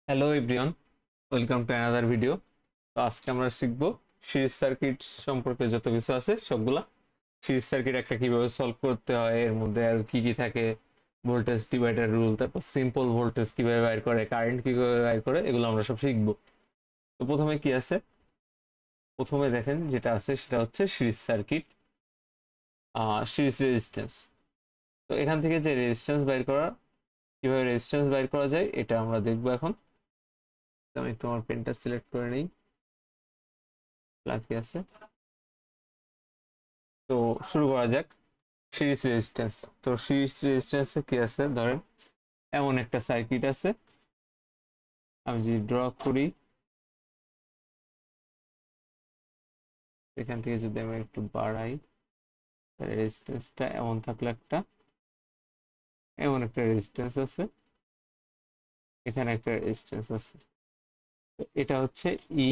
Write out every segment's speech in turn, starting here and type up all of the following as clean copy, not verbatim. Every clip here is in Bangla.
Hello everyone, welcome to another video. তো আজকে আমরা শিখবো সিরিজ সার্কিট সম্পর্কে যত কিছু আছে সবগুলা। সিরিজ সার্কিট একটা কিভাবে সলভ করতে হয়, এর মধ্যে আর কি কি থাকে, ভোল্টেজ ডিভাইডার রুল, তারপর সিম্পল ভোল্টেজ কিভাবে বাইর করে, কারেন্ট কিভাবে বাইর করে, এগুলো আমরা সব শিখবো। তো প্রথমে কি আছে, প্রথমে দেখেন যেটা আছে সেটা হচ্ছে সিরিজ সার্কিট, সিরিজ রেজিস্ট্যান্স। তো এখান থেকে যে রেজিস্ট্যান্স বাইর করা, কিভাবে রেজিস্ট্যান্স বাইর করা যায় এটা আমরা দেখবো এখন। তো আমি একটু আমার পেনটা সিলেক্ট করে নিই, বাকি আছে। তো শুরু করা যাক। সিরিজ রেজিস্ট্যান্স, তো সিরিজ রেজিস্ট্যান্সে কি আছে, ধরেন এমন একটা সার্কিট আছে। আমি যদি ড্র করি, এখান থেকে যদি আমি একটু বাড়াই, রেজিস্ট্যান্সটা এমন থাকলে এমন একটা রেজিস্ট্যান্স আছে, এখানে একটা রেজিস্ট্যান্স আছে। তো এটা হচ্ছে ই,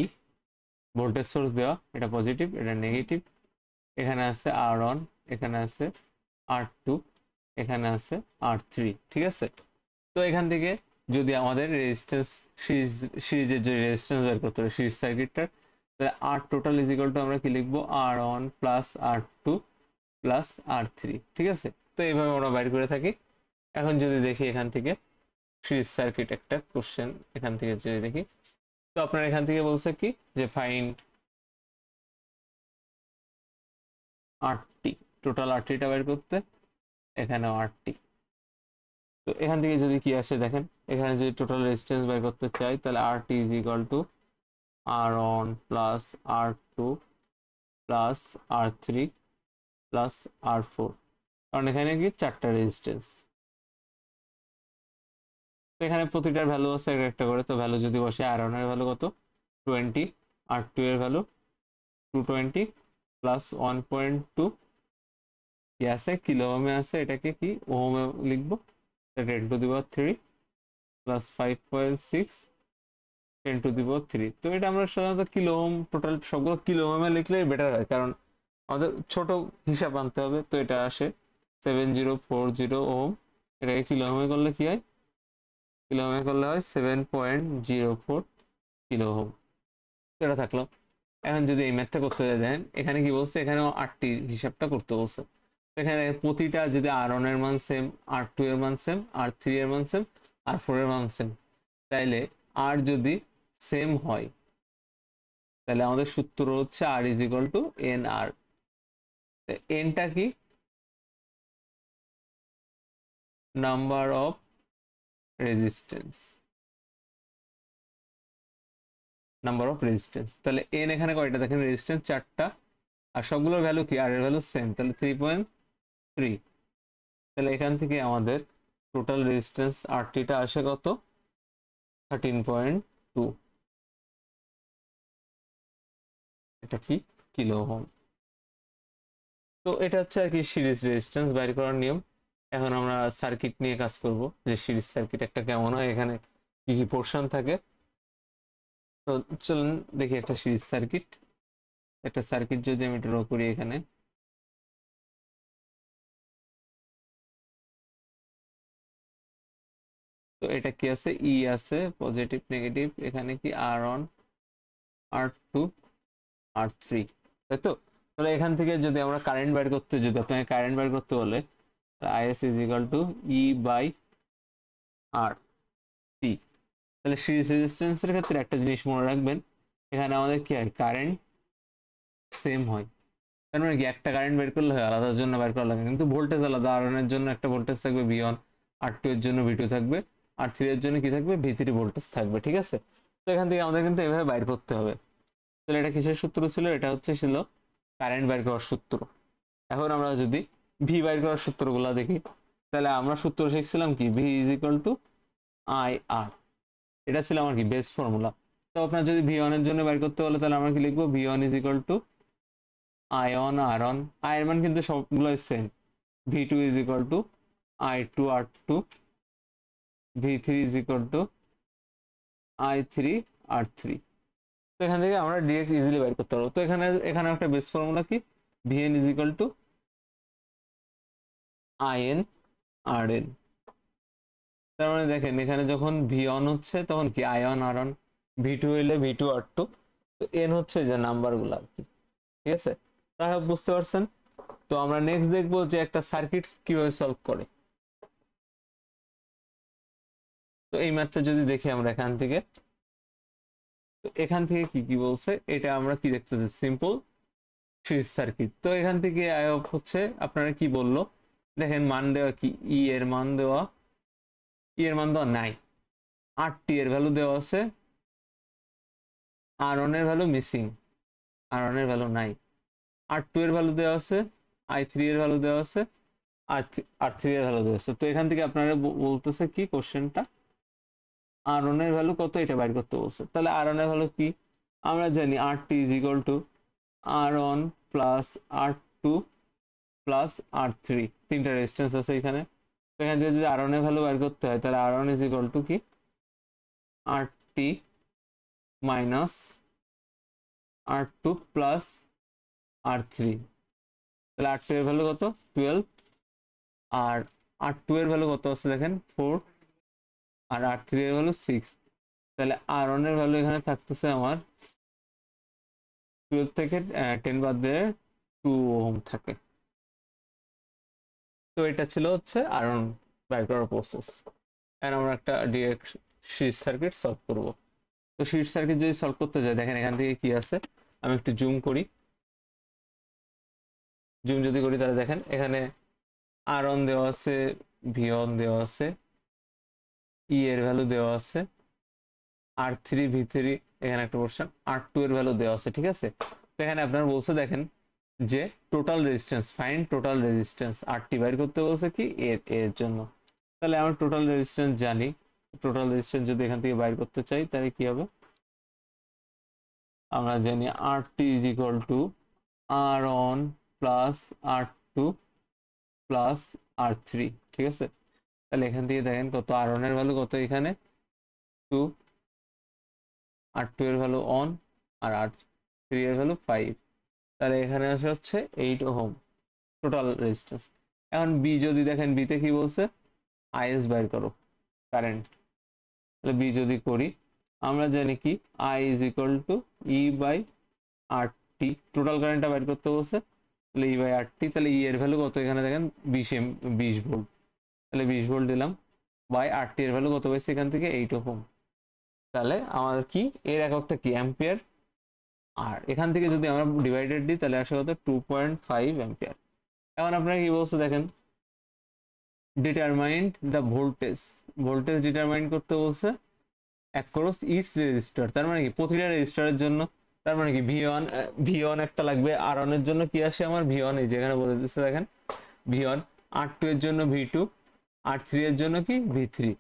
ভোল্টেজ সোর্স দেওয়া, এটা পজিটিভ, এটা নেগেটিভ। এখানে আছে R1, এখানে আছে R2, এখানে আছে R3, ঠিক আছে। তো এখান থেকে যদি আমাদের রেজিস্ট্যান্স, সিরিজের যে রেজিস্ট্যান্স বের করতে হবে সিরিজ সার্কিটটার, তাহলে আর টোটাল ইজ ইকুয়াল টু আমরা কি লিখবো, R1 plus R2 plus R3, ঠিক আছে। তো এইভাবে আমরা বাইর করে থাকি। এখন যদি দেখি এখান থেকে সিরিজ সার্কিট একটা কোশ্চেন, এখান থেকে যদি দেখি, তো আপনার এখান থেকে বলছে কি যে ফাইন্ড আরটি, টোটাল আরটিটা বের করতে, এখানেও আরটি। তো এখান থেকে যদি কি আসে দেখেন, এখানে যদি টোটাল রেজিস্ট্যান্স বের করতে চাই, তাহলে RT is equal two R1 plus R2 plus R3 plus R4, কারণ এখানে কি চারটা রেজিস্ট্যান্স। তো এখানে প্রতিটার ভ্যালু আছে একটা একটা করে। তো ভ্যালু যদি বসে, R1 এর ভ্যালু কত 20, R2 এর ভ্যালু 220 প্লাস 1.2 কি আছে, কিলো ওহমে আছে, এটাকে কি ওহমে লিখবো, 10⁻³ প্লাস 5.6 10⁻³। তো এটা আমরা সাধারণত কিলো ওহম, টোটাল সবগুলো কিলো ওহমে লিখলেই বেটার হয়, কারণ আমাদের ছোট হিসাব আনতে হবে। তো এটা আসে 7040 ওহম, এটাকে কিলো ওহমে করলে কি হয়, কিলো ওহমে করলে হয় 7.04 কিলো ওহম। তো এটা থাকলো। এখন যদি এই ম্যাথটা করতে যাই, দেখেন এখানে কি বলছে, এখানেও আটটি হিসাবটা করতে বলছে। এখানে দেখেন প্রতিটা যদি R1 এর মান সেম, R2 এর মান সেম, R3 এর মান সেম, R4 এর মান সেম, তাইলে আর যদি সেম হয়, তাহলে আমাদের সূত্র হচ্ছে R is equal two NR। এনটা কি, number of resistance, number of resistance. তাহলে এন এখানে কয়টা দেখেন, রেজিস্ট্যান্স চারটা, আর সবগুলোর ভ্যালু কি, আর এর ভ্যালু সেম, তাহলে 3.3। তাহলে এখান থেকে আমাদের টোটাল রেজিস্ট্যান্স আরটিটা আসে কত, 13.2। এটা কি, কিলো ওহম। তো এটা হচ্ছে আর কি সিরিজ রেজিস্ট্যান্স বাইর করার নিয়ম। এখন আমরা সার্কিট নিয়ে কাজ করব, যে সিরিজ সার্কিট একটা কেমন হয়, এখানে কি কি পোর্শন থাকে। তো চলুন দেখি একটা সিরিজ সার্কিট। একটা সার্কিট যদি আমি ড্র করি এখানে, তো এটা কি আছে, ই আছে, পজিটিভ নেগেটিভ, এখানে কি R1 R2 R3, তাই তো। তাহলে এখান থেকে যদি আমরা কারেন্ট বের করতে, যদি আপনাকে কারেন্ট বের করতে বলে, IS is equal to E by R T. তাহলে সিরিজ রেজিস্ট্যান্সের ক্ষেত্রে একটা জিনিস মনে রাখবেন, এখানে আমাদের কি হয়, কারেন্ট সেম হয়। তার মানে কি, একটা কারেন্ট বের করলে হয়, আলাদার জন্য বের করা লাগে, কিন্তু ভোল্টেজ আলাদা। R1 এর জন্য একটা ভোল্টেজ থাকবে V1, R2 এর জন্য V2 থাকবে, R3 এর জন্য কি থাকবে, V3 ভোল্টেজ থাকবে, ঠিক আছে। তো এখান থেকে আমাদের কিন্তু এভাবে বাইর করতে হবে। তাহলে এটা কিসের সূত্র ছিল, এটা হচ্ছে ছিল কারেন্ট বাইর করার সূত্র। এখন আমরা যদি ভি বাইর করার সূত্রগুলো দেখি, তাহলে আমরা সূত্র শিখছিলাম কি, V is equal to I R, এটা ছিল আমার কি বেস ফর্মুলা। তো আপনার যদি V1 এর জন্য বাইর করতে বলে, তাহলে আমরা কি লিখবো, V1 is equal two I1 R1, I এর মান কিন্তু সবগুলোই same, V2 is equal two I2 R2, V3 is equal two I3 R3। তো এখান থেকে আমরা ডিরেক্ট ইজিলি বাইর করতে পারবো। তো এখানে এখানে একটা বেস ফর্মুলা কি, Vn is equal two IN RN। তার মানে দেখেন এখানে যখন ভি অন হচ্ছে তখন কি আয়ন আর অন, ভি টু হইলে ভি টু আর টু, তো এন হচ্ছে যে নাম্বার গুলো আর কি। ঠিক আছে, তাহলে বুঝতে পারছেন। তো আমরা নেক্সট দেখবো যে একটা সার্কিট কিভাবে সলভ করে। তো এই ম্যাথটা যদি দেখি আমরা এখান থেকে, তো এখান থেকে কি কি বলছে, এটা আমরা কি দেখতেছি, সিম্পল সিরিজ সার্কিট। তো এখান থেকে আই হোপ হচ্ছে আপনারা কি বললো, দেখেন মান দেওয়া কি, ই এর মান দেওয়া, ই এর মান দেওয়া নাই, আর টি এর ভ্যালু দেওয়া আছে, আর ওয়ান এর ভ্যালু মিসিং, আর ওয়ান এর ভ্যালু নাই, আর টু এর ভ্যালু দেওয়া আছে, আই থ্রি এর ভ্যালু দেওয়া আছে, আর থ্রি এর ভ্যালু দেওয়া আছে। তো এখান থেকে আপনারা বলতেছে কি কোশ্চেনটা, আর ওয়ান এর ভ্যালু কত এটা বাইর করতে বলছে। তাহলে আর ওয়ান এর ভ্যালু কি, আমরা জানি R T is equal to R one plus R two plus R three, তিনটা রেজিস্ট্যান্স আছে এখানে। তো এখান থেকে যদি আর ওয়ান এর ভ্যালু বাইর করতে হয়, তাহলে আর ওয়ান ইজ ইকুয়াল টু কি, আর টি মাইনাস আর টু প্লাস আর থ্রি। তাহলে আর টু এর ভ্যালু কত, 12, আর আর টু এর ভ্যালু কত আছে দেখেন 4, আর আর থ্রি এর ভ্যালু 6। তাহলে আর ওয়ান এর ভ্যালু এখানে থাকতেছে আমার 12 থেকে 10 বাদ দিয়ে 2 ওহম থাকে। তো এটা ছিল হচ্ছে আর ওয়ান বের করার প্রসেস। এখন আমরা একটা ডিরেক্ট সিরিজ সার্কিট সলভ করব। তো সিরিজ সার্কিট যদি সলভ করতে যাই, দেখেন এখান থেকে কি আছে, আমি একটু জুম করি, জুম যদি করি তাহলে দেখেন এখানে আর অন দেওয়া আছে, ভি অন দেওয়া আছে, ই এর ভ্যালু দেওয়া আছে, আর থ্রি ভি থ্রি, এখানে একটা পোর্শন আর টু এর ভ্যালু দেওয়া আছে। ঠিক আছে, তো এখানে আপনার বলছে দেখেন যে total resistance, find total resistance, R T বাইর করতে বলছে কি এর জন্য। তাহলে আমরা টোটাল রেজিস্ট্যান্স জানি, টোটাল রেজিস্ট্যান্স যদি এখান থেকে বাইর করতে চাই তাহলে কি হবে, আমরা জানি R T is equal to R one plus R two plus R three. ঠিক আছে, তাহলে এখান থেকে দেখেন কত, আর ওয়ান এর ভ্যালু কত এখানে 2, আর টু এর ভ্যালু অন, আর আর থ্রি এর ভ্যালু 5। তাহলে এখানে আসে হচ্ছে 8 ওহম টোটাল রেজিস্ট্যান্স। এখন বি যদি দেখেন, বিতে কি বলছে, আইএস বাইর করো, কারেন্ট। তাহলে বি যদি করি, আমরা জানি কি I is equal to E by R T, total কারেন্টটা বাইর করতে বলছে, তাহলে ই বাই আর টি। তাহলে ই এর ভ্যালু কত এখানে দেখেন 20 ভোল্ট, তাহলে 20 ভোল্ট দিলাম, বাই আর টি এর ভ্যালু কত পাইছে এখান থেকে 8 ওহম। তাহলে আমাদের কি এর এককটা কি অ্যাম্পিয়ার, আর এখান থেকে যদি আমরা ডিভাইডেড দিই তাহলে আসে কত 2.5 অ্যাম্পিয়ার। এখন আপনারা কি বলছে দেখেন, determined the voltage, voltage determine করতে বলছে অ্যাক্রস ইচ রেজিস্টার। তার মানে কি প্রতিটা রেজিস্টারের জন্য, তার মানে কি ভি ওয়ান একটা লাগবে, আর ওয়ান এর জন্য কি আসে আমার ভি ওয়ান, এই যেখানে বলে দিচ্ছে দেখেন ভি ওয়ান, আর টু এর জন্য ভি টু, আর থ্রি এর জন্য কি ভি থ্রি।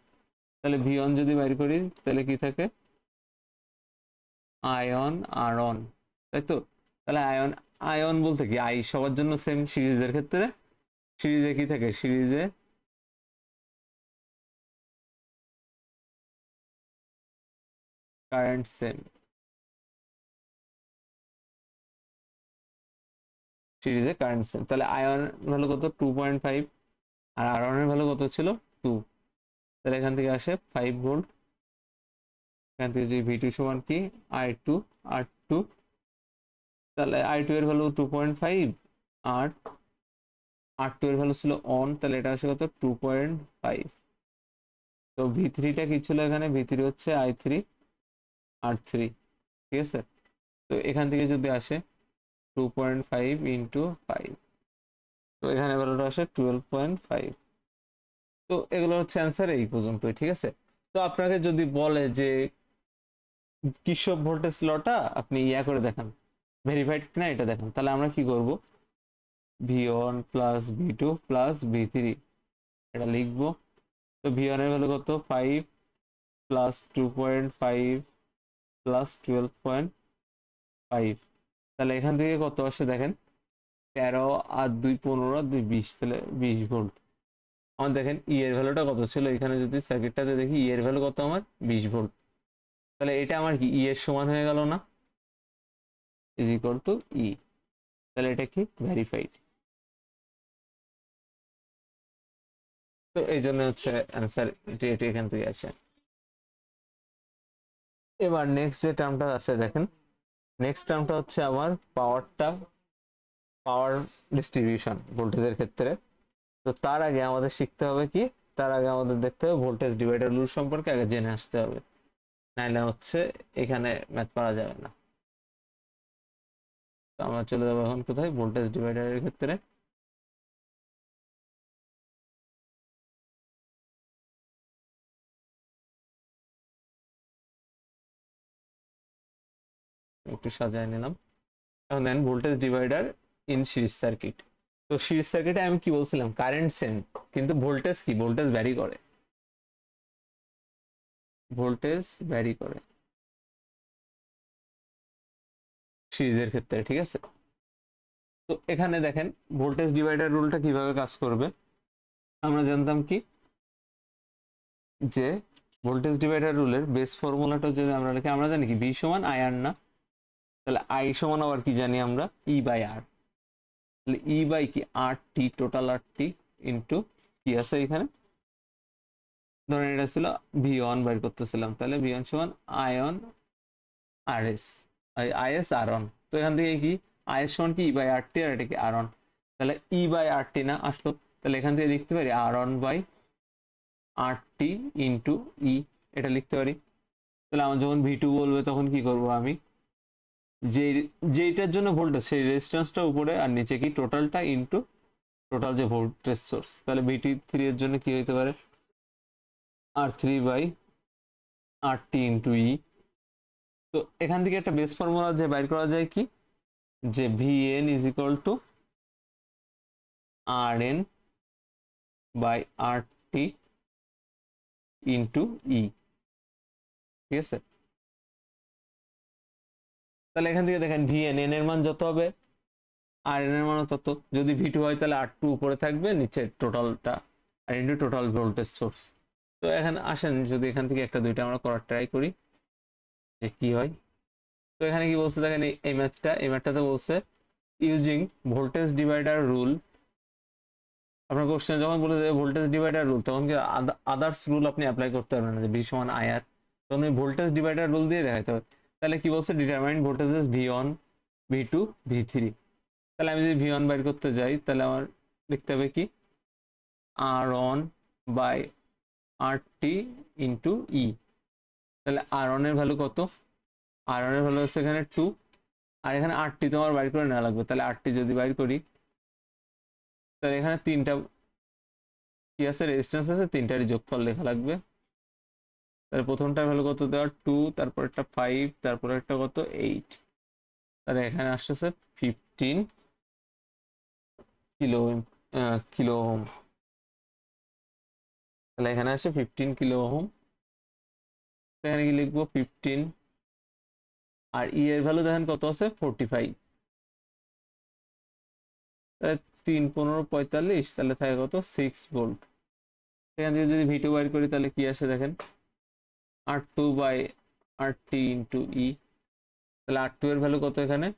তাহলে ভি ওয়ান যদি বাইর করি তাহলে কি থাকে, আয়ন আর অন, তাই তো। তাহলে আয়ন, আয়ন বলতে কি আই সবার জন্য সেম, সিরিজের ক্ষেত্রে সিরিজে কি থাকে, সিরিজে কারেন্ট সেম, সিরিজে কারেন্ট সেম। তাহলে আয়ন ভ্যালু কত 2.5, আর আর এর ভ্যালু কত ছিল 2। তাহলে এখান থেকে আসে 5 ভোল্ট। এখান থেকে যদি ভি টু সমান কি আই টু আর টু, তাহলে আই টু এর ভ্যালু 2.5, আর আর টু এর ভ্যালু ছিল অন, তাহলে এটা আসে কত 2.5। তো ভি থ্রিটা কি ছিল এখানে, ভি থ্রি হচ্ছে আই থ্রি আর থ্রি। ঠিক আছে, তো এখান থেকে যদি আসে 2.5 ইন্টু 5, তো এখানে ভ্যালুটা আসে 12.5। তো এগুলো হচ্ছে অ্যান্সার এই পর্যন্তই। ঠিক আছে, তো আপনাকে যদি বলে যে কির্চফ ভোল্টেজ লটা আপনি ইয়া করে দেখান, ভেরিফাইড কিনা এটা দেখান, তাহলে আমরা কি করব, V one plus V two plus V three এটা লিখবো। তো ভি ওয়ান এর ভ্যালু কত 5 প্লাস 2.5 প্লাস 12.5। তাহলে এখান থেকে কত আসে দেখেন 13 আর 2 15 আর 2 20, তাহলে 20 ভোল্ট। আমার দেখেন ই এর ভ্যালুটা কত ছিল এখানে, যদি সার্কিটটাতে দেখি ই এর ভ্যালু কত আমার 20 ভোল্ট। তাহলে এটা আমার কি ই এর সমান হয়ে গেল না, ইজ ইকুয়াল টু ই। তাহলে এটা কি ভেরিফাইড। তো এই জন্য হচ্ছে অ্যান্সার এটি এখান থেকে আসে। এবার নেক্সট যে টার্মটা আছে দেখেন, নেক্সট টার্মটা হচ্ছে আমার পাওয়ার ডিস্ট্রিবিউশন ভোল্টেজের ক্ষেত্রে। তো তার আগে আমাদের শিখতে হবে কি, তার আগে আমাদের দেখতে হবে ভোল্টেজ ডিভাইডার রুল সম্পর্কে আগে জেনে আসতে হবে, নাইলে হচ্ছে এখানে ম্যাথ করা যাবে না। তো আমরা চলে যাবো এখন কোথায়, ভোল্টেজ ডিভাইডারের ক্ষেত্রে। একটু সাজায় নিলাম। এখন then voltage divider in series circuit. তো সিরিজ সার্কিটে আমি কি বলছিলাম, কারেন্ট সেম, কিন্তু ভোল্টেজ কি, ভোল্টেজ ভ্যারি করে, ভোল্টেজ ভ্যারি করে সিরিজের ক্ষেত্রে, ঠিক আছে। তো এখানে দেখেন ভোল্টেজ ডিভাইডার রুলটা কিভাবে কাজ করবে। আমরা জানতাম কি যে ভোল্টেজ ডিভাইডার রুলের বেস ফর্মুলাটা যদি আমরা লিখি, আমরা জানি কি ভি সমান আই আর না, তাহলে আই সমান আবার কি জানি আমরা, ই বাই আর। তাহলে ই বাই কি আর টি, টোটাল আর টি ইন্টু কি আছে এখানে, ধরেন এটা ছিল ভি ওয়ান বাইর করতেছিলাম, তাহলে ভি ওয়ান সমান আয়ন R S, I S R one. তো এখান থেকে কি আই এস সমান কি ই বাই আর টি, আর এটা কি আর অন, তাহলে ই বাই আর টি না আসলো, তাহলে এখান থেকে লিখতে পারি R N by R T into E, এটা লিখতে পারি। তাহলে আমার যখন ভি টু বলবে তখন কি করব আমি, যে যেটার জন্য ভোল্টেজ সেই রেজিস্ট্যান্সটা উপরে আর নিচে কি টোটালটা ইন্টু টোটাল যে ভোল্টেজ সোর্স, তাহলে ভিটি থ্রি এর জন্য কি হইতে পারে R three by R T into E. তো এখান থেকে একটা বেস ফর্মুলা যে বাইর করা যায় কি, যে V N is equal to R N by R T into E, ঠিক আছে। তাহলে এখান থেকে দেখেন ভি এন, এন এর মান যত হবে আর এন এর মান তত, যদি ভি টু হয় তাহলে আর টু উপরে থাকবে, নিচে টোটালটা আর ইন্টু টোটাল ভোল্টেজ সোর্স। তো এখানে আসেন যদি এখান থেকে একটা দুইটা আমরা করার ট্রাই করি যে কি হয়। তো এখানে কি বলছে দেখেন, এই ম্যাথটাতে বলছে ইউজিং ভোল্টেজ ডিভাইডার রুল। আপনার কোশ্চেন যখন বলে দেবে ভোল্টেজ ডিভাইডার রুল, তখন কি আদার্স রুল আপনি অ্যাপ্লাই করতে পারবেন না, যে ভি সমান আয়াত, তখন ওই ভোল্টেজ ডিভাইডার রুল দিয়ে দেখাতে হবে। তাহলে কি বলছে, determine voltages V one, V two, V three. তাহলে আমি যদি ভি ওয়ান বাইর করতে যাই, তাহলে আমার লিখতে হবে কি R N by R T into E. তাহলে আর অন এর ভ্যালু কত, আর অন এর ভ্যালু হচ্ছে এখানে টু, আর এখানে আর টি তো আমার বাইর করে নেওয়া লাগবে। তাহলে আর টি যদি বাইর করি, তাহলে এখানে তিনটা কি আছে, রেজিস্ট্যান্স আছে, তিনটারই যোগফল লেখা লাগবে। তাহলে প্রথমটার ভ্যালু কত দেওয়া টু, তারপর একটা ফাইভ, তারপর একটা কত এইট, তাহলে এখানে আসতেছে 15 কিলো কিলো ওহম। তাহলে এখানে আসে 15 কিলো ওহম। এখানে কি লিখবো 15, আর ই এর ভ্যালু দেখেন কত আছে 45, 3 15 45, তাহলে থাকে কত 6 ভোল্ট। এখান থেকে যদি ভি2 বাইর করি তাহলে কি আসে দেখেন R two by R T into E. তাহলে আর টু এর ভ্যালু কত, এখানে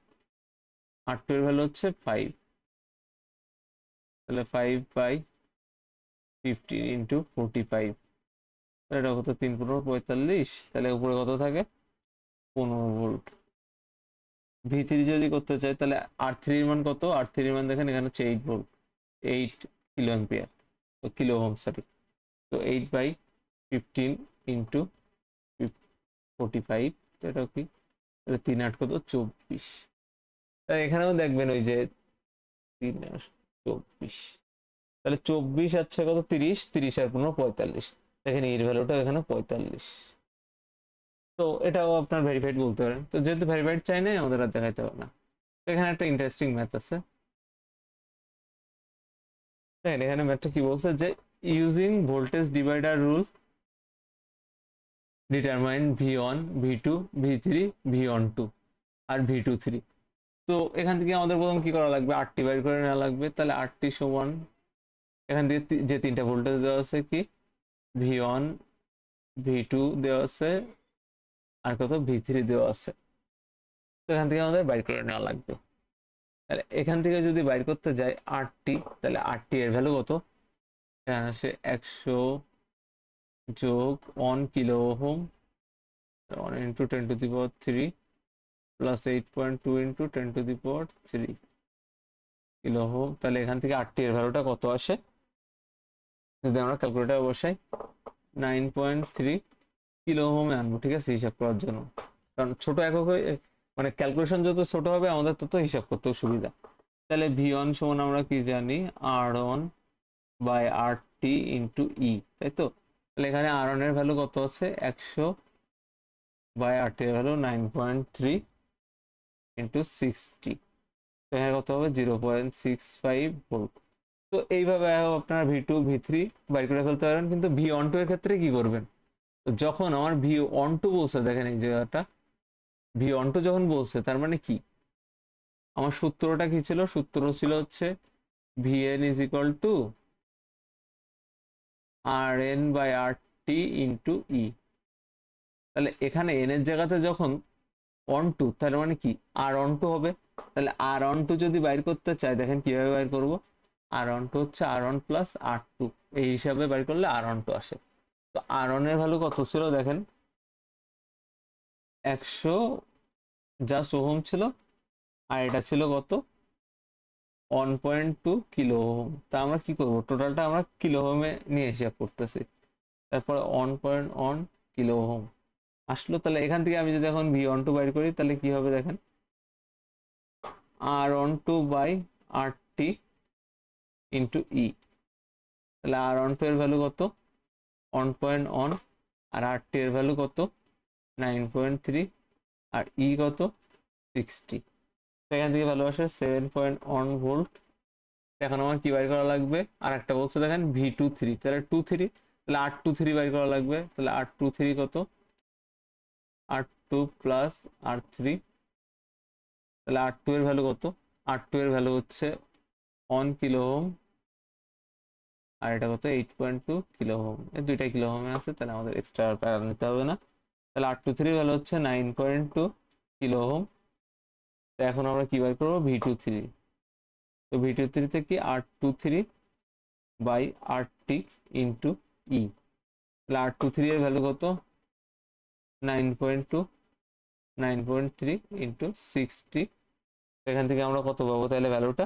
আর টু এর ভ্যালু হচ্ছে 5, তাহলে 5 বাই 15 ইন্টু 45, এটা কত 3 15 45, তাহলে উপরে কত থাকে 15 ভোল্ট। ভি থ্রি যদি করতে চাই তাহলে আর থ্রির মান কত, আর থ্রির মান দেখেন এখানে হচ্ছে 8 ভোল্ট, 8 কিলো অ্যাম্পিয়ার, তো কিলো ওহম সরি। তো 8 বাই 15 ইন্টু 45, তো এটা কি, তাহলে 3 8 কত 24। তাহলে এখানেও দেখবেন ওই যে 3 8 24, তাহলে 24 আছে কত 30, 30 আর 15 45, দেখেন এর ভ্যালুটা এখানে 45। তো এটাও আপনার ভেরিফাইড বলতে পারেন। তো যেহেতু ভেরিফাইড চাই নাই, আমাদের আর দেখাইতে হবে না। তো এখানে একটা ইন্টারেস্টিং ম্যাথ আছে, দেখেন এখানে ম্যাথটা কি বলছে, যে using voltage divider rule determine V one, V two, V three, V one two আর ভি টু থ্রি। তো এখান থেকে আমাদের প্রথম কি করা লাগবে, আরটি বাইর করে নেওয়া লাগবে। তাহলে আরটি সমান এখান থেকে যে তিনটা ভোল্টেজ দেওয়া আছে কি ভি ওয়ান, ভি টু দেওয়া আছে, আর কত ভি থ্রি দেওয়া আছে। তো এখান থেকে আমাদের বাইর করে নেওয়া লাগবে। তাহলে এখান থেকে যদি বাইর করতে যাই আরটি, তাহলে আরটি এর ভ্যালু কত, এখানে আসে 100 যোগ 1 kilo ohm 1 into 10⁻³ plus 8.2 into 10⁻³ kilo ohm. তাহলে এখান থেকে RT এর ভ্যালুটা কত আসে যদি আমরা ক্যালকুলেটর বসাই 9.3 কিলো ওহমে আনবো, ঠিক আছে, হিসাব করার জন্য। কারণ ছোট একক মানে ক্যালকুলেশন যত ছোট হবে আমাদের তত হিসাব করতেও সুবিধা। তাহলে V1 সমান আমরা কি জানি R1 বাই RT ইন্টু ই, তাই তো। তাহলে এখানে R1 এর ভ্যালু কত আছে 100 বাই RT এর ভ্যালু 9.3 ইন্টু 60, তো এখানে কত হবে 0.65 ভোল্ট। তো এইভাবে আপনারা V2 V3 বাইর করে ফেলতে পারেন। কিন্তু V12 এর ক্ষেত্রে কি করবেন, তো যখন আমার V12 বলছে, দেখেন এই জায়গাটা V12 যখন বলছে তার মানে কি, আমার সূত্রটা কি ছিল, সূত্র ছিল হচ্ছে Vn is equal to Rn by RT into E. তাহলে এখানে এন এর জায়গাতে যখন অন টু, তাহলে মানে কি R12 হবে। তাহলে R12 যদি বাইর করতে চাই, দেখেন কিভাবে বাইর করব, R12 হচ্ছে R1 প্লাস R2, এই হিসাবে বাইর করলে R12 আসে। তো R1 এর ভ্যালু কত ছিল দেখেন 100 জাস্ট ওহম ছিল, আর এটা ছিল কত 1.2 কিলো ওহম। তা আমরা কি করব, টোটালটা আমরা কিলো ওহমে নিয়ে হিসাব করতেছি। তারপরে 1.1 কিলো ওহম আসলো। তাহলে এখান থেকে আমি যদি এখন V12 বাইর করি তাহলে কি হবে দেখেন R12 by RT into E. তাহলে R12 এর ভ্যালু কত 1.1 আর RT এর ভ্যালু কত 9.3 আর ই কত 60। এখান থেকে ভ্যালু আসে 7.1 ভোল্ট। এখন আমার কি বাইর করা লাগবে, আর একটা বলছে দেখেন V23, তাহলে 23, তাহলে R23 বাইর করা লাগবে। তাহলে R23 কত R2 প্লাস R3, তাহলে R2 এর ভ্যালু কত, R2 এর ভ্যালু হচ্ছে 1 কিলো ওহম, আর এটা কত 8.2 কিলো ওহম, এই দুইটা কিলো ওহমে আছে, তাহলে আমাদের এক্সট্রা প্যারা নিতে হবে না। তাহলে R23 ভ্যালু হচ্ছে 9.2 কিলো ওহম। তো এখন আমরা কি বার করবো V23, তো V23 থেকে R23 by RT into E. তাহলে R23 এর ভ্যালু কত 9.2 9.3 ইন্টু 60, এখান থেকে আমরা কত পাবো তাহলে ভ্যালুটা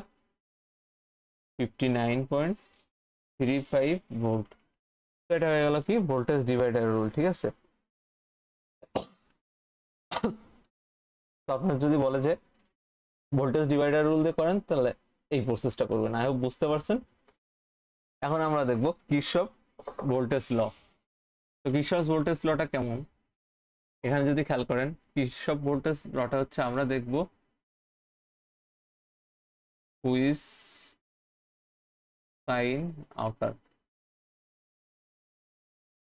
59.35 ভোল্ট। তো এটা হয়ে গেল কি ভোল্টেজ ডিভাইডার রুল, ঠিক আছে। তো আপনার যদি বলে যে ভোল্টেজ ডিভাইডার রুল দিয়ে করেন তাহলে এই প্রসেসটা করবেন। আই হোপ বুঝতে পারছেন। এখন আমরা দেখব কিরশফ ভোল্টেজ ল। তো কিরশফ ভোল্টেজ লটা কেমন, এখানে যদি খেয়াল করেন কিরশফ ভোল্টেজ লটা হচ্ছে আমরা দেখব হুইচ সাইন আউটার।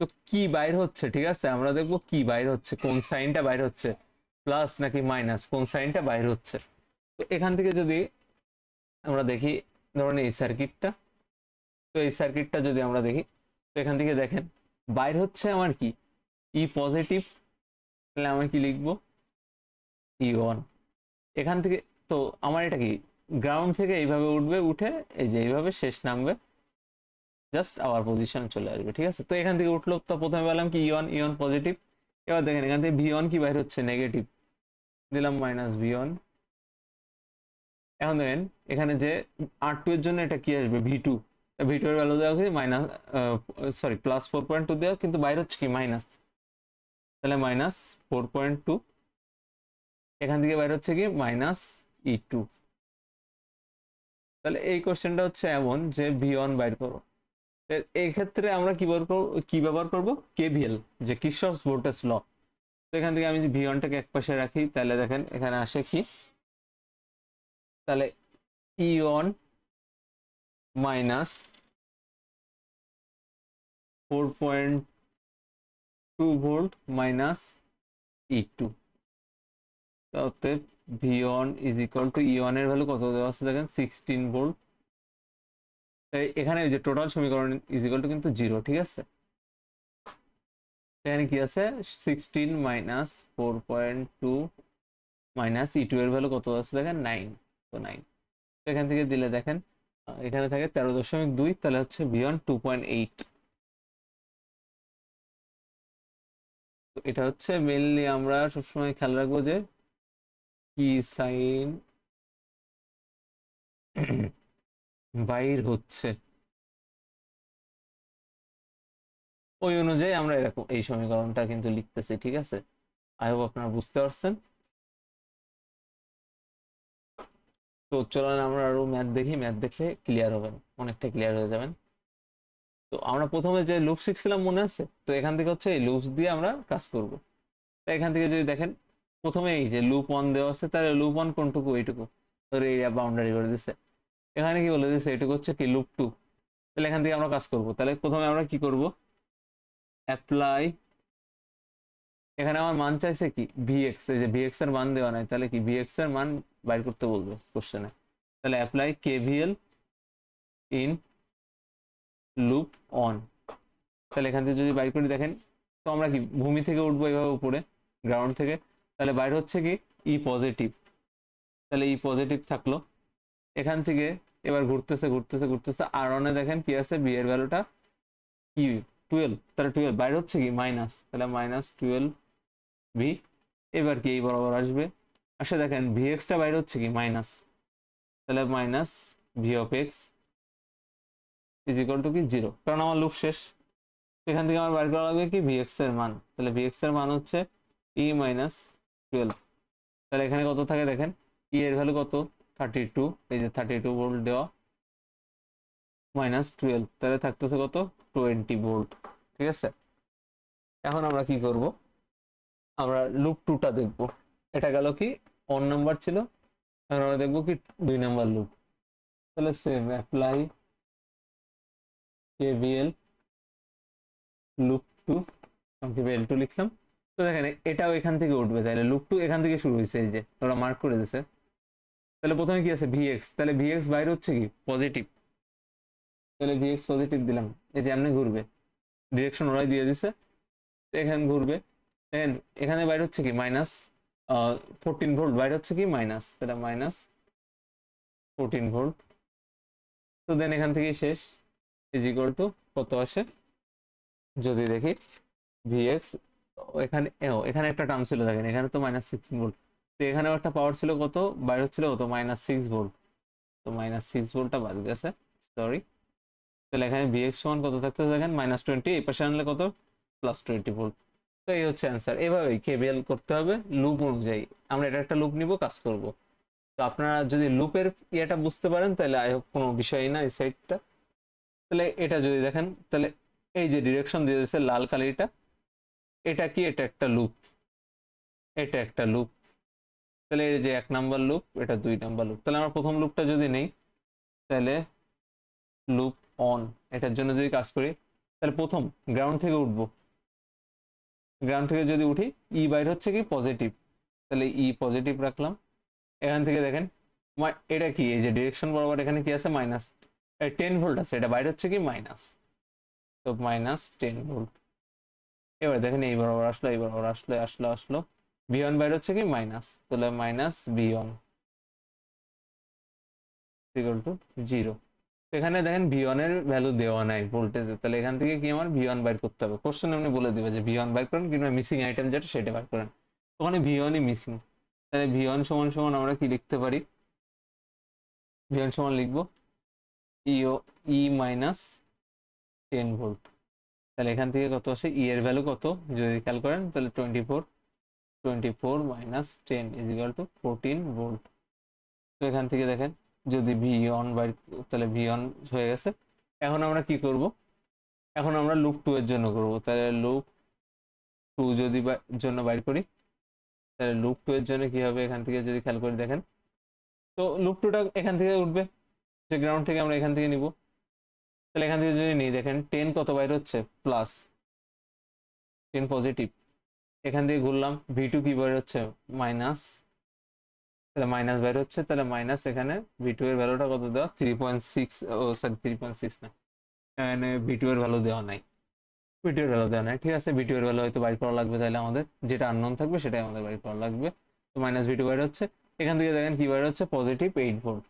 তো কি বাইর হচ্ছে, ঠিক আছে, আমরা দেখব কি বাইর হচ্ছে, কোন সাইনটা বাইর হচ্ছে, প্লাস নাকি মাইনাস, কোন সাইনটা বাইর হচ্ছে। তো এখান থেকে যদি আমরা দেখি ধরুন এই সার্কিটটা, তো এই সার্কিটটা যদি আমরা দেখি, তো এখান থেকে দেখেন বাইর হচ্ছে আমার কি ই পজিটিভ, তাহলে আমি কি লিখবো E1। এখান থেকে তো আমার এটা কি গ্রাউন্ড থেকে এইভাবে উঠবে, উঠে এই যে এইভাবে শেষ নামবে, জাস্ট আবার পজিশন চলে আসবে, ঠিক আছে। তো এখান থেকে উঠলো, তো প্রথমে বললাম কি ইয়ন পজিটিভ। এবার দেখেন এখান থেকে V1 কি বাইর হচ্ছে নেগেটিভ, দিলাম মাইনাস V1। এখন দেখেন এখানে যে R2 এর জন্য এটা কি আসবে V2, V2 এর ভ্যালু দেওয়া হয়েছে মাইনাস, সরি প্লাস 4.2 দেওয়া, কিন্তু বাইরে হচ্ছে কি মাইনাস, তাহলে মাইনাস 4.2। এখান থেকে বাইরে হচ্ছে কি মাইনাস E2। তাহলে এই কোশ্চেনটা হচ্ছে এমন যে V1 বাইর করো। এই ক্ষেত্রে আমরা কি ব্যবহার করব KVL, যে কিরশফস ভোল্টেজ ল। তো এখান থেকে আমি যে V1টাকে এক পাশে রাখি, তাহলে দেখেন এখানে আসে কি, তাহলে E1 minus 4.2 volt minus E2, অতএব V1 is equal two E1 এর ভ্যালু কত দেওয়া আছে দেখেন 16 ভোল্ট। এখানে যে টোটাল সমীকরণ ইজ ইকুয়াল টু কিন্তু 0, ঠিক আছে। এখানে কি আছে 16 মাইনাস 4.2 মাইনাস E2 এর ভ্যালু কত আছে দেখেন 9, তো 9। এখান থেকে দিলে দেখেন এখানে থাকে 13.2, তাহলে হচ্ছে V1 2.8। তো এটা হচ্ছে মেইনলি আমরা সবসময় খেয়াল রাখবো যে কি সাইন বাইর হচ্ছে, ওই অনুযায়ী আমরা এরকম এই সমীকরণটা কিন্তু লিখতেছি। ঠিক আছে, আই হোপ আপনারা বুঝতে পারছেন। তো চলেন আমরা আরো ম্যাথ দেখি, ম্যাথ দেখলে ক্লিয়ার হবেন, অনেকটা ক্লিয়ার হয়ে যাবেন। তো আমরা প্রথমে যে লুপ শিখছিলাম মনে আছে, তো এখান থেকে হচ্ছে এই লুপস দিয়ে আমরা কাজ করব। তো এখান থেকে যদি দেখেন প্রথমে এই যে লুপ 1 দেওয়া আছে, তাহলে লুপ 1 কোনটুকু, এইটুকু ধরে এরিয়া বাউন্ডারি করে দিচ্ছে। এখানে কি বলে দিচ্ছে, এটুকু হচ্ছে কি লুপ 2। তাহলে এখান থেকে আমরা কাজ করব। তাহলে প্রথমে আমরা কি করব, অ্যাপ্লাই, এখানে আমার মান চাইছে কি ভিএক্স, এই যে ভিএক্স এর মান দেওয়া নাই, তাহলে কি ভিএক্স এর মান বাইর করতে বলবে কোশ্চেনে। তাহলে apply KVL in loop on. তাহলে এখান থেকে যদি বাইর করি দেখেন, তো আমরা কি ভূমি থেকে উঠবো এভাবে উপরে, গ্রাউন্ড থেকে, তাহলে বাইর হচ্ছে কি ই পজিটিভ। তাহলে ই পজিটিভ থাকলো। এখান থেকে এবার ঘুরতেছে ঘুরতেছে ঘুরতেছে, আর অনে দেখেন কি আছে, বি এর ভ্যালুটা কি 12, তাহলে 12 বাইর হচ্ছে কি মাইনাস, তাহলে -12 ভি। এবার কি এই বরাবর আসবে, আসে দেখেন ভিএক্সটা বাইর হচ্ছে কি মাইনাস, তাহলে minus V of x is equal to কি 0, কারণ আমার লুপ শেষ। এখান থেকে আমার বাইর করা লাগবে কি ভিএক্স এর মান, তাহলে ভিএক্স এর মান হচ্ছে ই মাইনাস 12। তাহলে এখানে কত থাকে দেখেন, ই এর ভ্যালু কত 32, এই যে 32 ভোল্ট দেওয়া, -12, তাহলে থাকতেছে কত 20 ভোল্ট। ঠিক আছে, এখন আমরা কি করব, আমরা লুপ 2টা দেখব। এটা গেল কি অন নাম্বার ছিল, এখন আমরা দেখবো কি 2 নাম্বার লুপ। তাহলে সেম অ্যাপ্লাই কেভিএল লুপ 2, আমি কেভিএল 2 লিখলাম। তো দেখেন এটাও এখান থেকে উঠবে, তাহলে লুপ 2 এখান থেকে শুরু হয়েছে, এই যে ওরা মার্ক করে দিয়েছে। তাহলে প্রথমে কি আছে ভিএক্স, তাহলে ভিএক্স বাইরে হচ্ছে কি পজিটিভ, তাহলে ভিএক্স পজিটিভ দিলাম, এই যে এমনি ঘুরবে, ডিরেকশন ওরাই দিয়ে দিছে, এখানে ঘুরবে। দেখেন এখানে বাইরে হচ্ছে কি -14 ভোল্ট, বাইরে হচ্ছে কি মাইনাস, তাহলে -14 ভোল্ট। তো দেন এখান থেকে শেষ, ইজ ইকুয়াল টু কত আসে যদি দেখি ভিএক্স, এখানে এখানে একটা টার্ম ছিল দেখেন, এখানে তো -16 ভোল্ট, তো এখানেও একটা পাওয়ার ছিল কত, বাইরে হচ্ছিল কত -6 ভোল্ট, তো -6 ভোল্টটা বাদ গেছে, সরি। তাহলে এখানে ভিএক্স সমান কত থাকতে দেখেন -20, এই পাশে আনলে কত +20 ভোল্ট। তো এই হচ্ছে অ্যান্সার। এভাবেই কেভিএল করতে হবে লুপ অনুযায়ী, আমরা এটা একটা লুপ নিব, কাজ করব। তো আপনারা যদি লুপের ইয়েটা বুঝতে পারেন তাহলে আই হোপ কোনো বিষয়ই না এই সাইডটা। তাহলে এটা যদি দেখেন, তাহলে এই যে ডিরেকশন দিয়ে দিয়েছে লাল কালিটা, এটা কি, এটা একটা লুপ, এটা একটা লুপ। তাহলে এই যে 1 নাম্বার লুপ, এটা 2 নাম্বার লুপ। তাহলে আমরা প্রথম লুপটা যদি নেই, তাহলে লুপ অন, এটার জন্য যদি কাজ করি, তাহলে প্রথম গ্রাউন্ড থেকে উঠবো, গ্রাউন্ড থেকে যদি উঠি ই বাইর হচ্ছে কি পজিটিভ, তাহলে ই পজিটিভ রাখলাম। এখান থেকে দেখেন এটা কি, এই যে ডিরেকশন বরাবর এখানে কি আছে -10 ভোল্ট আছে, এটা বাইরে হচ্ছে কি মাইনাস, তো -10 ভোল্ট। এবার দেখেন এই বরাবর আসলো, এই বরাবর আসলো, আসলো আসলো, V1 বাইরে হচ্ছে কি মাইনাস, তাহলে -V1 ইকুয়াল টু 0। এখানে দেখেন V1 এর ভ্যালু দেওয়া নাই ভোল্টেজে, তাহলে এখান থেকে কি আমার V1 বাইর করতে হবে। কোশ্চেন এমনি বলে দিবে যে V1 বাইর করেন, কিংবা মিসিং আইটেম যেটা সেটা বাইর করেন, ওখানে V1 ই মিসিং। তাহলে V1 সমান সমান আমরা কি লিখতে পারি, V1 সমান লিখবো ই মাইনাস 10 ভোল্ট। তাহলে এখান থেকে কত আসে, ই এর ভ্যালু কত যদি খেয়াল করেন, তাহলে 24 minus 10 is equal two 14 volt. তো এখান থেকে দেখেন যদি V1 বাইর, তাহলে V1 হয়ে গেছে। এখন আমরা কি করব, এখন আমরা লুপ 2 এর জন্য করব। তাহলে লুপ 2 যদি জন্য বাইর করি, তাহলে লুপ 2 এর জন্য কি হবে, এখান থেকে যদি খেয়াল করে দেখেন, তো লুপ 2টা এখান থেকে উঠবে, যে গ্রাউন্ড থেকে আমরা এখান থেকে নিব। তাহলে এখান থেকে যদি নিই দেখেন 10 কত বাইর হচ্ছে +10 পজিটিভ, এখান থেকে ঘুরলাম V2 কি বাইর হচ্ছে মাইনাস, তাহলে মাইনাস বাইর হচ্ছে, তাহলে মাইনাস এখানে V2 এর ভ্যালুটা কত দেওয়া 3.6, ও সরি 3.6 না, এখানে V2 এর ভ্যালু দেওয়া নাই, V2 এর ভ্যালু দেওয়া নাই। ঠিক আছে, V2 এর ভ্যালু হয়তো বাইর করা লাগবে, তাহলে আমাদের যেটা আননোন থাকবে সেটাই আমাদের বাইর করা লাগবে। তো -V2 বাইর হচ্ছে, এখান থেকে দেখেন কি বাইর হচ্ছে +8 ভোল্ট।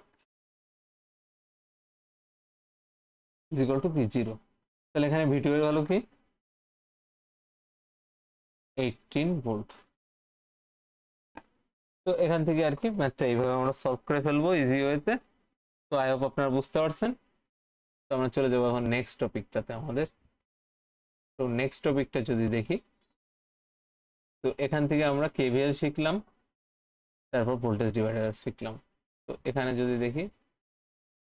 ইজ ইকুয়াল টু কি 0। তাহলে এখানে V2 এর ভ্যালু কি 18 ভোল্ট। তো এখান থেকে আর কি ম্যাথটা এইভাবে আমরা সলভ করে ফেলবো ইজি ওয়েতে। তো আই হোপ আপনারা বুঝতে পারছেন। তো আমরা চলে যাবো এখন নেক্সট টপিকটাতে আমাদের। তো নেক্সট টপিকটা যদি দেখি, তো এখান থেকে আমরা কেভিএল শিখলাম, তারপর ভোল্টেজ ডিভাইডার শিখলাম। তো এখানে যদি দেখি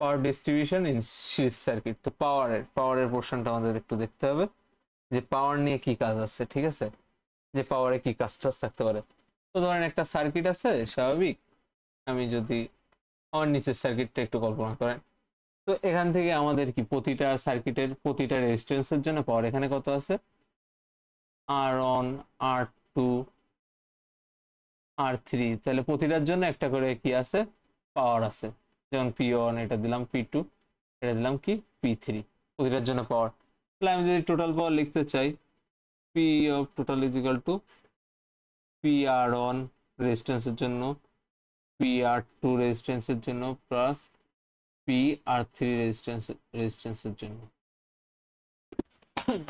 power distribution in series circuit, তো পাওয়ারের পোর্শনটা আমাদের একটু দেখতে হবে যে পাওয়ার নিয়ে কি কাজ আছে, ঠিক আছে, যে পাওয়ারে কি কাজ টাজ থাকতে পারে। তো ধরেন একটা সার্কিট আছে স্বাভাবিক, আমি যদি আমার নিচের সার্কিটটা একটু কল্পনা করেন, তো এখান থেকে আমাদের কি প্রতিটা সার্কিটের প্রতিটা রেজিস্ট্যান্সের জন্য পাওয়ার এখানে কত আছে, R1 R2 R3, তাহলে প্রতিটার জন্য একটা করে কি আছে, পাওয়ার আছে। যেমন P1 এটা দিলাম, P2 এটা দিলাম কি P3, প্রতিটার জন্য পাওয়ার। তাহলে আমি যদি টোটাল পাওয়ার লিখতে চাই, P of total is equal two PR1 রেজিস্ট্যান্সের জন্য, PR2 রেজিস্ট্যান্সের জন্য প্লাস PR3 রেজিস্ট্যান্সের জন্য।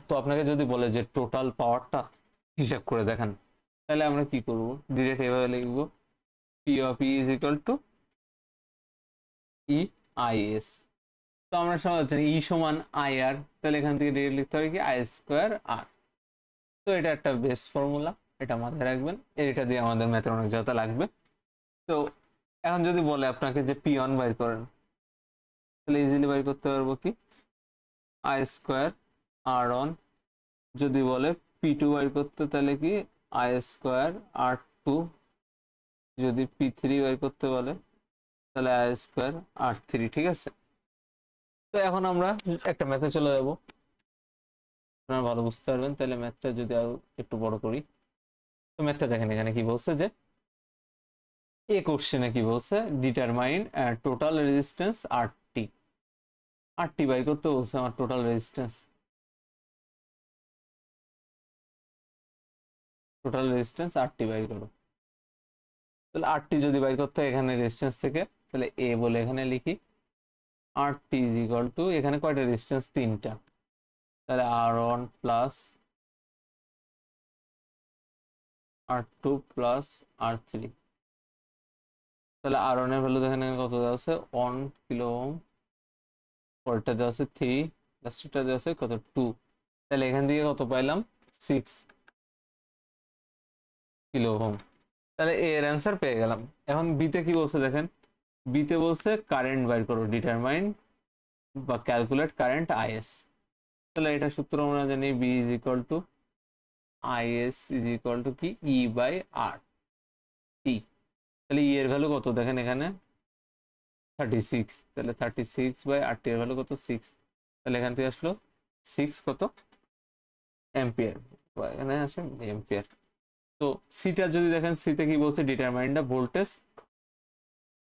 তো আপনাকে যদি বলে যে টোটাল পাওয়ারটা হিসাব করে দেখান, তাহলে আমরা কি করব, ডিরেক্ট এভাবে লিখব P of E is equal two EIS। তো আমরা সবাই জানি E সমান IR, তাহলে এখান থেকে ডিরেক্ট লিখতে হবে কি I স্কোয়ার R। তো এটা একটা বেস ফর্মুলা, এটা মাথায় রাখবেন, এটা দিয়ে আমাদের ম্যাথের অনেক জায়গা লাগবে। তো এখন যদি বলে আপনাকে যে P1 বাইর করেন, তাহলে ইজিলি বাইর করতে পারবো কি I স্কোয়ার R1। যদি বলে P2 বাইর করতে, তাহলে কি I স্কোয়ার R2। যদি P3 বাইর করতে বলে, তাহলে I স্কোয়ার R3, ঠিক আছে। তো এখন আমরা একটা ম্যাথে চলে যাব, আপনারা ভালো বুঝতে পারবেন। তাহলে ম্যাথটা যদি আরো একটু বড় করি, তো ম্যাথটা দেখেন এখানে কি বলছে, যে এ কোশ্চেনে কি বলছে, determine total resistance RT। RT বাইর করতে বলছে আমার টোটাল রেজিস্ট্যান্স, RT বাইর করো। তাহলে RT যদি বাইর করতে হয় এখানে রেজিস্ট্যান্স থেকে, তাহলে এ বলে এখানে লিখি RT ইজ ইকুয়াল টু, এখানে কয়টা রেজিস্ট্যান্স, 3টা, তাহলে R1 plus R2 plus R3। তাহলে R1 এর ভ্যালু দেখেন এখানে কত দেওয়া আছে, 1 কিলো ওহম, পরেরটা দেওয়া আছে 3, লাস্টেরটা দেওয়া আছে কত 2। তাহলে এখান থেকে কত পাইলাম, 6 কিলো ওহম। তাহলে এর অ্যান্সার পেয়ে গেলাম। এখন বিতে কি বলছে দেখেন, বিতে বলছে কারেন্ট বাইর করো, ডিটারমাইন বা ক্যালকুলেট কারেন্ট IS। তাহলে এটা সূত্র আমরা জানি B is equal to IS is equal to কি E বাই R T। তাহলে E এর ভ্যালু কত দেখেন এখানে 36, তাহলে 36 বাই RT এর ভ্যালু কত 6, তাহলে এখান থেকে আসলো 6 কত অ্যাম্পিয়ার, এখানে আসে অ্যাম্পিয়ার। তো সিটা যদি দেখেন, সিতে কি বলছে, determine the voltage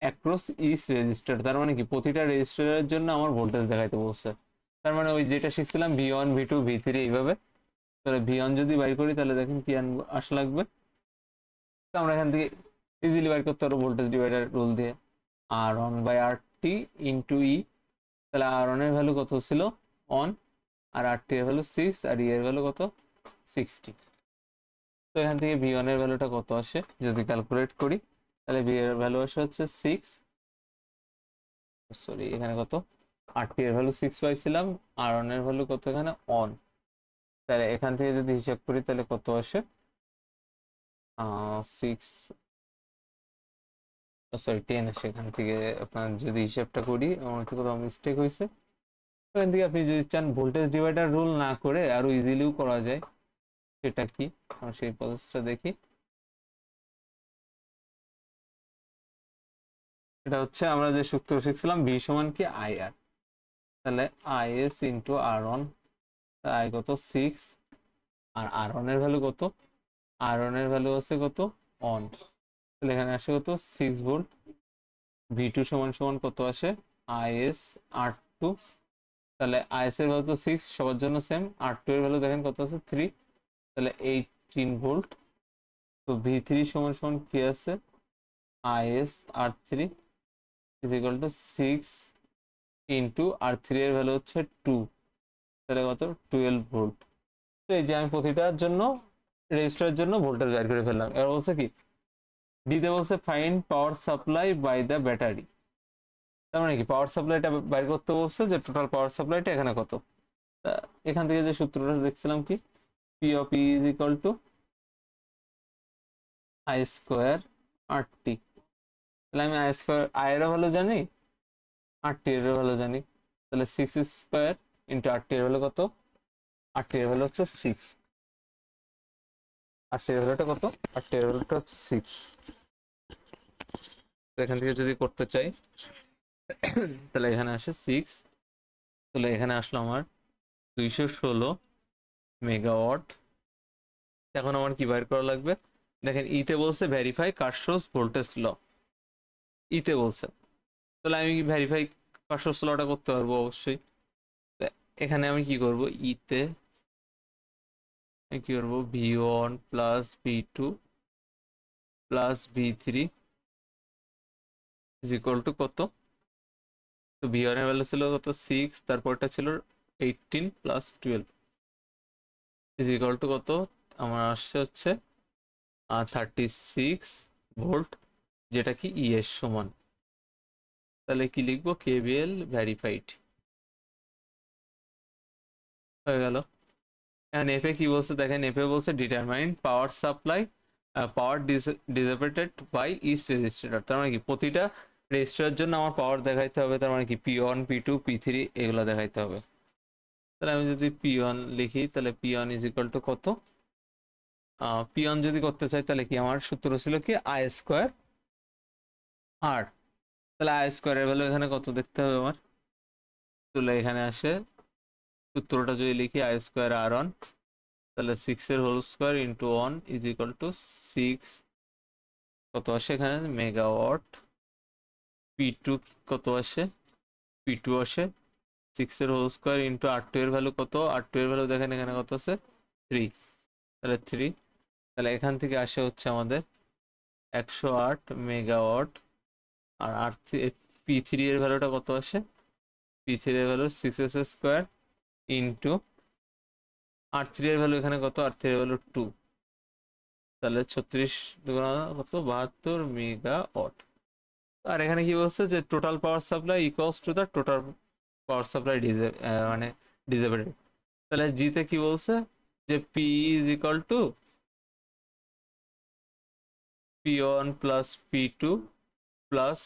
across each resistor. তার মানে কি প্রতিটা রেজিস্টারের জন্য আমার ভোল্টেজ দেখাইতে বলছে। তার মানে ওই যেটা শিখছিলাম V1 V2 V3 এইভাবে। তাহলে V1 যদি বাই করি, তাহলে দেখেন কি আসা লাগবে, তো আমরা এখান থেকে ইজিলি বাইর করতে পারবো ভোল্টেজ ডিভাইডার রুল দিয়ে, R1 by RT into E। তাহলে R1 এর ভ্যালু কত ছিল 1, আর RT এর ভ্যালু 6, আর E এর ভ্যালু কত 60। তো এখান থেকে V1 এর ভ্যালুটা কত আসে যদি ক্যালকুলেট করি, তাহলে V এর ভ্যালু আসে হচ্ছে 6, সরি এখানে কত RT এর ভ্যালু 6 পাইছিলাম, R1 এর ভ্যালু কত এখানে 1। তাহলে এখান থেকে যদি হিসাব করি তাহলে কত আসে 6, সরি 10 আসে। এখান থেকে আপনার যদি হিসাবটা করি, আমার হয়তো কোথাও মিস্টেক হয়েছে। এখান থেকে আপনি যদি চান ভোল্টেজ ডিভাইডার রুল না করে আরো ইজিলিও করা যায়, সেটা কি আমরা সেই প্রসেসটা দেখি। এটা হচ্ছে আমরা যে সূত্র শিখছিলাম V সমান কি IR, তাহলে IS ইন্টু R1, I কত 6, আর R1 এর ভ্যালু কত, R1 এর ভ্যালু আছে কত 1, তাহলে এখানে আসে কত 6 ভোল্ট। V2 সমান সমান কত আসে IS R2, তাহলে IS এর ভ্যালু তো 6 সবার জন্য সেম, R2 এর ভ্যালু দেখেন কত আছে 3, তাহলে 18 ভোল্ট। তো V3 সমান সমান কি আছে IS R3 is equal to 6 into R three এর ভ্যালু হচ্ছে 2, তাহলে কত 12 ভোল্ট। তো এই যে আমি প্রতিটার জন্য রেজিস্টারের জন্য ভোল্টেজ বের করে ফেললাম। এবার বলছে কি, দিতে বলছে find power supply by the battery. তার মানে কি পাওয়ার সাপ্লাইটা বের করতে বলছে যে টোটাল পাওয়ার সাপ্লাইটা এখানে কত। তা এখান থেকে যে সূত্রটা দেখছিলাম কি, P of E is equal to I square R T. তাহলে আমি আই স্কোয়ার আই এরও ভ্যালু জানি, আর টি এরও ভ্যালু জানি। তাহলে 6 স্কোয়ার ইন্টু আর টি এর ভ্যালু কত, আর টি এর ভ্যালু হচ্ছে 6, আর টি এর ভ্যালুটা কত, আর টি এর ভ্যালুটা হচ্ছে 6। তো এখান থেকে যদি করতে চাই তাহলে এখানে আসে 6, তাহলে এখানে আসলো আমার 216 মেগাওয়াট। এখন আমার কি বাইর করা লাগবে, দেখেন ইতে বলছে ভেরিফাই কার্শোস ভোল্টেজ ল, ইতে বলছে, তাহলে আমি ভেরিফাই কার্শোস লটা করতে পারবো অবশ্যই। এখানে আমি কি করব, ইতে কি করবো, V1 plus V2 plus V3 is equal two কত, তো V1 এর ভ্যালু ছিল কত 6, তারপরটা ছিল 18 প্লাস 12 ইজ ইকুয়াল টু কত, আমার আসছে হচ্ছে 36 ভোল্ট, যেটা কি ই এর সমান। তাহলে কি লিখবো, কেভিএল ভেরিফাইড হয়ে গেল। এখন এফে কি বলছে দেখেন, এফে বলছে determine power supply power dissipated by each resistor. তার মানে কি প্রতিটা রেজিস্টারের জন্য আমার পাওয়ার দেখাইতে হবে, তার মানে কি P1 P2 P3 এগুলো দেখাইতে হবে। তাহলে আমি যদি P1 লিখি, তাহলে P1 ইজ ইকুয়াল টু কত, P1 যদি করতে চাই তাহলে কি আমার সূত্র ছিল কি আই স্কোয়ার আর, তাহলে আই স্কোয়ারের ভ্যালু এখানে কত দেখতে হবে আমার, তাহলে এখানে আসে সূত্রটা যদি লিখি আই স্কোয়ার আর অন, তাহলে 6 এর whole square into 1 is equal to 6, কত আসে এখানে মেগাওয়াট। P2 কত আসে, P2 আসে 6 এর হোল স্কোয়ার ইন্টু R2 এর ভ্যালু কত, R2 এর ভ্যালু দেখেন এখানে কত আছে 3, তাহলে 3, তাহলে এখান থেকে আসে হচ্ছে আমাদের 108 মেগাওয়াট। আর P3 এর ভ্যালুটা কত আসে, P3 এর value 6s square into R3 এর ভ্যালু এখানে কত, R3 এর ভ্যালু 2, তাহলে 36 দুগুণ কত 72 মেগাওয়াট। আর এখানে কি বলছে যে total power supply equals to the total power supply মানে ডিসেবল। তাহলে জিতে কি বলছে যে P is equal two P1 plus P2 plus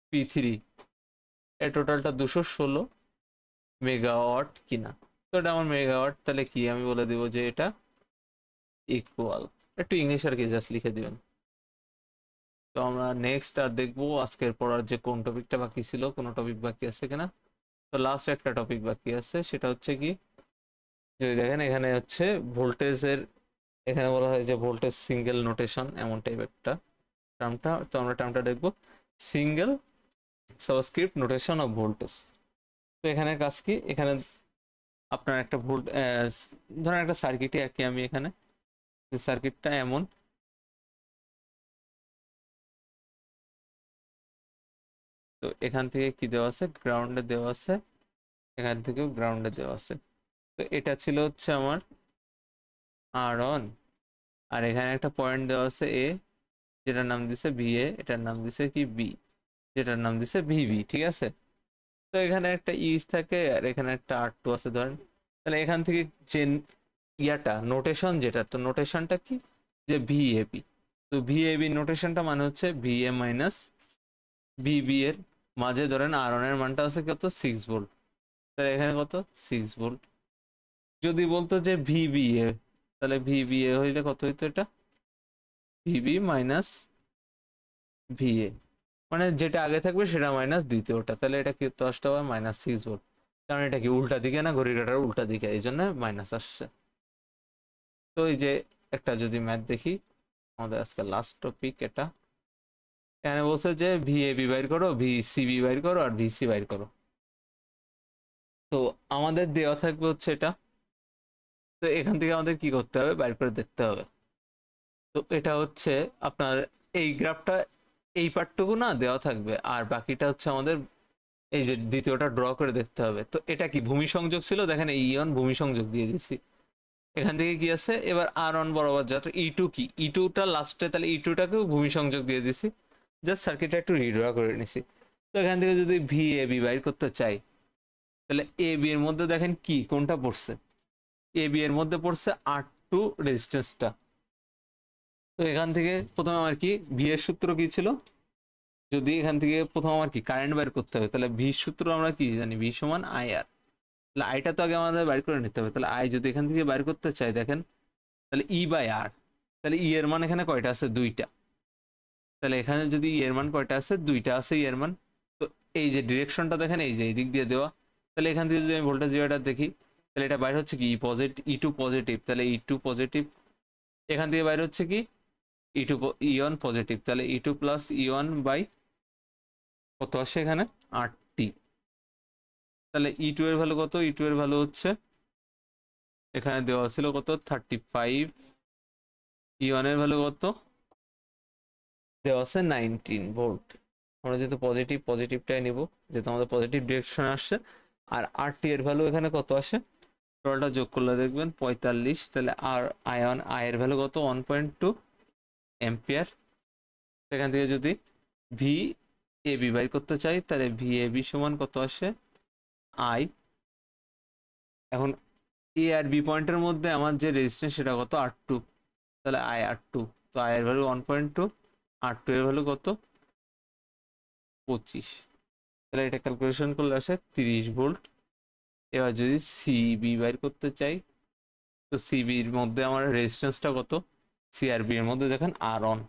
P3, এর টোটালটা 216 মেগাওয়াট কিনা। তো এটা আমার মেগাওয়াট, তাহলে কি আমি বলে দিব যে এটা ইকুয়াল, একটু ইংলিশ আর কি জাস্ট লিখে দিবেন। তো আমরা নেক্সট আর দেখবো আজকের পড়ার যে কোন টপিকটা বাকি ছিল, কোনো টপিক বাকি আছে কিনা। তো লাস্ট একটা টপিক বাকি আছে, সেটা হচ্ছে কি, যদি দেখেন এখানে হচ্ছে ভোল্টেজের, এখানে বলা হয় যে ভোল্টেজ সিঙ্গেল নোটেশন এমন টাইপ একটা টার্মটা, তো আমরা টার্মটা দেখবো single subscript notation of voltage. তো এখানে কাজ কি, এখানে আপনার একটা ভোল্ট, ধরেন একটা সার্কিটই আঁকি আমি এখানে, সার্কিটটা এমন, তো এখান থেকে কি দেওয়া আছে, গ্রাউন্ডে দেওয়া আছে, এখান থেকেও গ্রাউন্ডে দেওয়া আছে। তো এটা ছিল হচ্ছে আমার R1, আর এখানে একটা পয়েন্ট দেওয়া আছে এ, যেটার নাম দিছে VA, এটার নাম দিছে কি B, যেটার নাম দিছে VB, ঠিক আছে। তো এখানে একটা ই থাকে আর এখানে একটা R2 আছে ধরেন। তাহলে এখান থেকে যে ইয়াটা নোটেশন যেটা, তো নোটেশনটা কি যে VAB, তো VAB নোটেশনটা মানে হচ্ছে VA মাইনাস VB এর মাঝে ধরেন R1 এর মানটা আছে কত 6 ভোল্ট, তাহলে এখানে কত 6 ভোল্ট। যদি বলতো যে VBA, তাহলে VBA হইলে কত হইতো, এটা VB মাইনাস VA, মানে যেটা আগে থাকবে সেটা মাইনাস দ্বিতীয়টা, তাহলে এটা কি তো আসতে হবে -6 ভোল্ট, কারণ এটা কি উল্টা দিকে না, ঘড়ির কাঁটার উল্টা দিকে, এই জন্য মাইনাস আসছে। তো এই যে একটা যদি ম্যাথ দেখি, আমাদের আজকে লাস্ট টপিক এটা, এখানে বলছে যে VAB বাইর করো, VCB বাইর করো আর VC বাইর করো। তো আমাদের দেওয়া থাকবে হচ্ছে এটা, তো এখান থেকে আমাদের কি করতে হবে, বাইর করে দেখতে হবে। তো এটা হচ্ছে আপনার এই গ্রাফটা, এই পার্টটুকু না দেওয়া থাকবে, আর বাকিটা হচ্ছে আমাদের এই যে দ্বিতীয়টা ড্র করে দেখতে হবে। তো এটা কি ভূমি সংযোগ ছিল, দেখেন এই ইয়ন ভূমি সংযোগ দিয়ে দিছি। এখান থেকে কি আছে, এবার আর অন বরাবর যাতে ই টু কি, ই টুটা লাস্টে, তাহলে ই টুটাকেও ভূমি সংযোগ দিয়ে দিছি। জাস্ট সার্কিটটা একটু রিড্র করে নিছি। তো এখান থেকে যদি ভি এ বি বাইর করতে চাই, তাহলে এ বি এর মধ্যে দেখেন কি কোনটা পড়ছে, এ বি এর মধ্যে পড়ছে আর টু রেজিস্ট্যান্সটা। তো এখান থেকে প্রথমে আমার কি ভি এর সূত্র কি ছিল, যদি এখান থেকে প্রথম আমার কি কারেন্ট বের করতে হবে, তাহলে ভি সূত্র আমরা কি জানি, ভি সমান আই আর। তাহলে আইটা তো আগে আমাদের বের করে নিতে হবে। তাহলে আই যদি এখান থেকে বের করতে চাই দেখেন, তাহলে ই বাই আর, তাহলে ই এর মান এখানে কয়টা আছে, দুইটা। তাহলে এখানে যদি ই এর মান কয়টা আছে, দুইটা আছে ই এর মান। তো এই যে ডিরেকশনটা দেখেন, এই যে এই দিক দিয়ে দেওয়া, তাহলে এখান থেকে যদি আমি ভোল্টেজ জিরোটা দেখি, তাহলে এটা বাইরে হচ্ছে কি ই পজিটিভ, ই টু পজিটিভ, তাহলে ই টু পজিটিভ। এখান থেকে বাইরে হচ্ছে কি ই টু ইওয়ান পজিটিভ, তাহলে ই টু প্লাস ইওয়ান বাই কত আসে এখানে 8টি। তাহলে ই টু এর ভ্যালু কত, ই টু এর ভ্যালু হচ্ছে এখানে দেওয়া ছিল কত 35, ই ওয়ান এর ভ্যালু কত দেওয়া আছে 19 ভোল্ট। আমরা যেহেতু পজিটিভ, পজিটিভটাই নিব যেহেতু আমাদের পজিটিভ ডিরেকশন আসছে। আর আর টি এর ভ্যালু এখানে কত আসে, টোটালটা যোগ করলে দেখবেন 45। তাহলে আর আয়ন আই এর ভ্যালু কত 1.2 এম্পিয়ার। সেখান থেকে যদি ভি এ বি বাই করতে চাই, তাহলে ভি এ বি সমান কত আসে আই। এখন এ আর বি পয়েন্টের মধ্যে আমার যে রেজিস্ট্যান্স সেটা কত আর টু, তাহলে আই আর টু। তো আই এর ভ্যালু 1.2, আর টু এর ভ্যালু কত 25। তাহলে এটা ক্যালকুলেশন করলে আসে 30 ভোল্ট। এবার যদি সিবি বাইর করতে চাই, তো সিবির মধ্যে আমার রেজিস্ট্যান্সটা কত, সিআরবি এর মধ্যে দেখেন আর অন।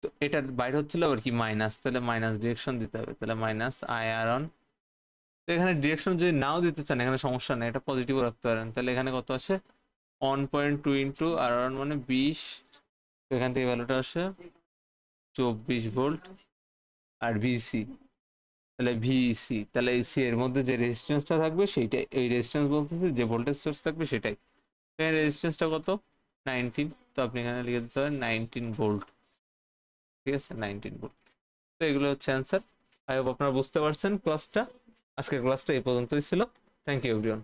তো এটা বাইর হচ্ছিল আবার কি মাইনাস, তাহলে মাইনাস ডিরেকশন দিতে হবে, তাহলে মাইনাস আই আর অন। তো এখানে ডিরেকশন যদি নাও দিতে চান এখানে সমস্যা নেই, এটা পজিটিভ রাখতে পারেন। তাহলে এখানে কত আসে 1.2 ইন্টু আর অন মানে 20। তো এখান থেকে ভ্যালুটা আসে 24 ভোল্ট। আর ভিসি, তাহলে ভিসি, তাহলে এসি এর মধ্যে যে রেজিস্ট্যান্সটা থাকবে সেইটাই, এই রেজিস্ট্যান্স বলতেছে যে ভোল্টেজ সোর্স থাকবে সেটাই। এখানে রেজিস্ট্যান্সটা কত 19, তো আপনি এখানে লিখে দিতে পারেন 19 ভোল্ট। ঠিক আছে 19 ভোল্ট। তো এগুলো হচ্ছে অ্যান্সার। আই হোপ আপনারা বুঝতে পারছেন ক্লাসটা। আজকের ক্লাসটা এই পর্যন্তই ছিল। Thank you everyone.